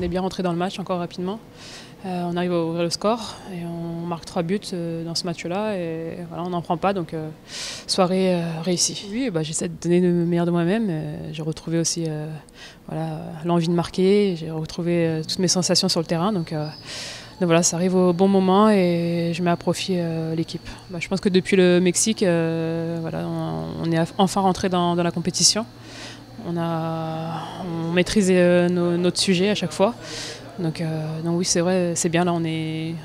est bien rentré dans le match encore rapidement. On arrive à ouvrir le score et on marque 3 buts dans ce match-là et voilà, on n'en prend pas, donc soirée réussie. Oui, j'essaie de donner le meilleur de moi-même. J'ai retrouvé aussi voilà, l'envie de marquer, j'ai retrouvé toutes mes sensations sur le terrain. Donc voilà, ça arrive au bon moment et je mets à profit l'équipe. Je pense que depuis le Mexique, voilà, on est enfin rentré dans la compétition. On maîtrise notre sujet à chaque fois. Donc oui, c'est vrai, c'est bien, là on est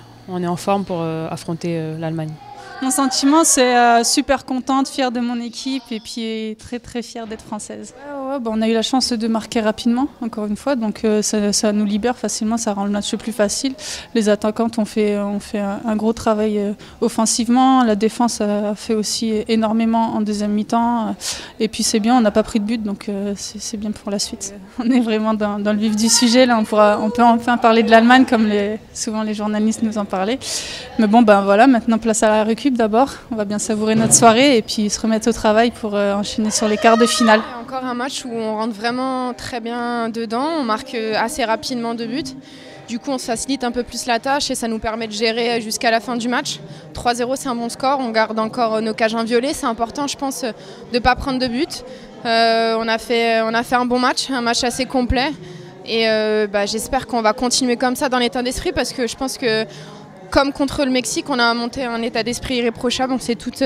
en forme pour affronter l'Allemagne. Mon sentiment, c'est super contente, fière de mon équipe et puis très très fière d'être française. On a eu la chance de marquer rapidement, encore une fois, donc ça nous libère facilement, ça rend le match plus facile. Les attaquantes ont fait un gros travail offensivement, la défense a fait aussi énormément en deuxième mi-temps. Et puis c'est bien, on n'a pas pris de but, donc c'est bien pour la suite. On est vraiment dans le vif du sujet, là on peut enfin parler de l'Allemagne comme souvent les journalistes nous en parlaient. Mais bon, voilà, maintenant place à la récup d'abord. On va bien savourer notre soirée et puis se remettre au travail pour enchaîner sur les quarts de finale. Encore un match où on rentre vraiment très bien dedans, on marque assez rapidement 2 buts. Du coup, on se facilite un peu plus la tâche et ça nous permet de gérer jusqu'à la fin du match. 3-0, c'est un bon score, on garde encore nos cages inviolées. C'est important, je pense, de ne pas prendre de buts. On a fait un bon match, un match assez complet. Et j'espère qu'on va continuer comme ça dans l'état d'esprit parce que je pense que comme contre le Mexique, on a monté un état d'esprit irréprochable, on s'est toutes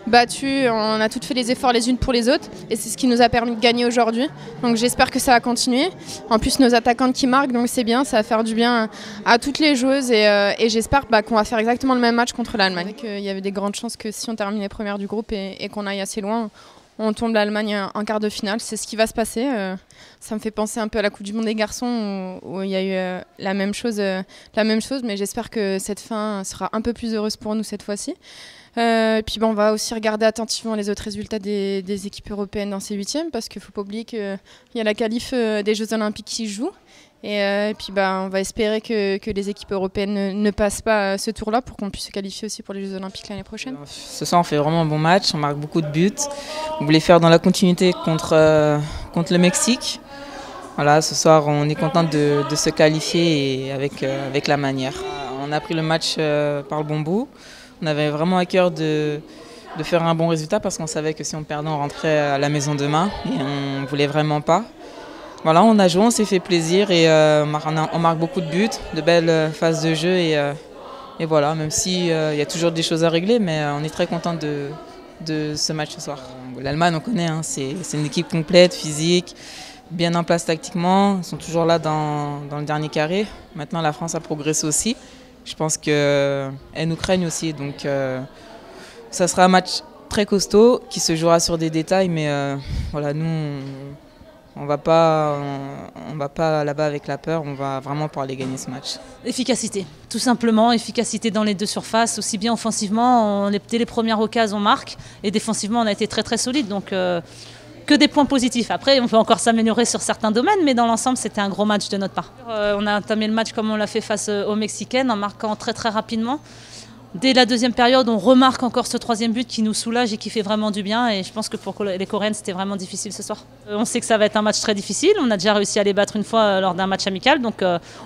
battues, on a toutes fait les efforts les unes pour les autres et c'est ce qui nous a permis de gagner aujourd'hui. Donc j'espère que ça va continuer. En plus nos attaquantes qui marquent, donc c'est bien, ça va faire du bien à toutes les joueuses et j'espère qu'on va faire exactement le même match contre l'Allemagne. Il y avait des grandes chances que si on terminait première du groupe et qu'on aille assez loin, on tombe l'Allemagne en quart de finale, c'est ce qui va se passer. Ça me fait penser un peu à la Coupe du Monde des garçons où il y a eu la même chose, mais j'espère que cette fin sera un peu plus heureuse pour nous cette fois-ci. Puis on va aussi regarder attentivement les autres résultats des équipes européennes dans ces huitièmes parce qu'il ne faut pas oublier qu'il y a la qualif des Jeux Olympiques qui joue. Et puis on va espérer que les équipes européennes ne passent pas ce tour-là pour qu'on puisse se qualifier aussi pour les Jeux Olympiques l'année prochaine. Ce soir on fait vraiment un bon match, on marque beaucoup de buts. On voulait faire dans la continuité contre le Mexique. Voilà, ce soir on est content de se qualifier et avec la manière. On a pris le match par le bon bout. On avait vraiment à cœur de faire un bon résultat parce qu'on savait que si on perdait on rentrait à la maison demain et on ne voulait vraiment pas. Voilà, on a joué, on s'est fait plaisir et on marque beaucoup de buts, de belles phases de jeu et voilà, même s'il y a toujours des choses à régler, mais on est très content de ce match ce soir. L'Allemagne, on connaît, hein, c'est une équipe complète, physique, bien en place tactiquement, ils sont toujours là dans le dernier carré. Maintenant, la France a progressé aussi. Je pense qu'elles nous craignent aussi, donc ça sera un match très costaud qui se jouera sur des détails, mais voilà, nous... On va pas là-bas avec la peur, on va vraiment pouvoir aller gagner ce match. Efficacité, tout simplement, efficacité dans les deux surfaces, aussi bien offensivement, dès les premières occasions on marque, et défensivement on a été très très solide, donc que des points positifs. Après on peut encore s'améliorer sur certains domaines, mais dans l'ensemble c'était un gros match de notre part. On a entamé le match comme on l'a fait face aux Mexicaines, en marquant très très rapidement. Dès la deuxième période, on remarque encore ce troisième but qui nous soulage et qui fait vraiment du bien. Et je pense que pour les Coréennes, c'était vraiment difficile ce soir. On sait que ça va être un match très difficile. On a déjà réussi à les battre une fois lors d'un match amical. Donc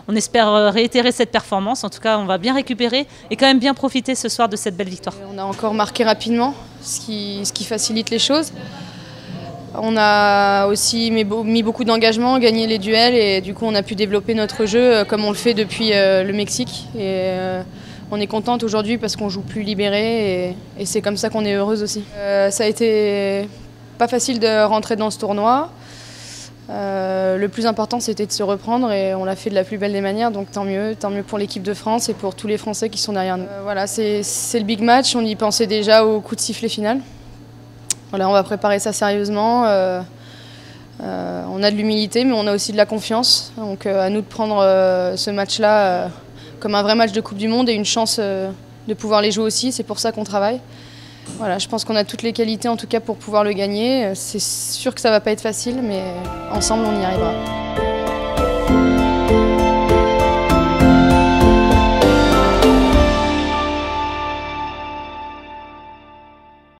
on espère réitérer cette performance. En tout cas, on va bien récupérer et quand même bien profiter ce soir de cette belle victoire. On a encore marqué rapidement, ce qui facilite les choses. On a aussi mis beaucoup d'engagement, gagné les duels et du coup on a pu développer notre jeu comme on le fait depuis le Mexique. On est contente aujourd'hui parce qu'on joue plus libéré et c'est comme ça qu'on est heureuse aussi. Ça a été pas facile de rentrer dans ce tournoi. Le plus important c'était de se reprendre et on l'a fait de la plus belle des manières, donc tant mieux pour l'équipe de France et pour tous les Français qui sont derrière nous. Voilà, c'est le big match, on y pensait déjà au coup de sifflet final. Voilà, on va préparer ça sérieusement. On a de l'humilité mais on a aussi de la confiance, donc à nous de prendre ce match-là comme un vrai match de Coupe du Monde et une chance de pouvoir les jouer aussi, c'est pour ça qu'on travaille. Voilà, je pense qu'on a toutes les qualités en tout cas pour pouvoir le gagner. C'est sûr que ça ne va pas être facile, mais ensemble on y arrivera.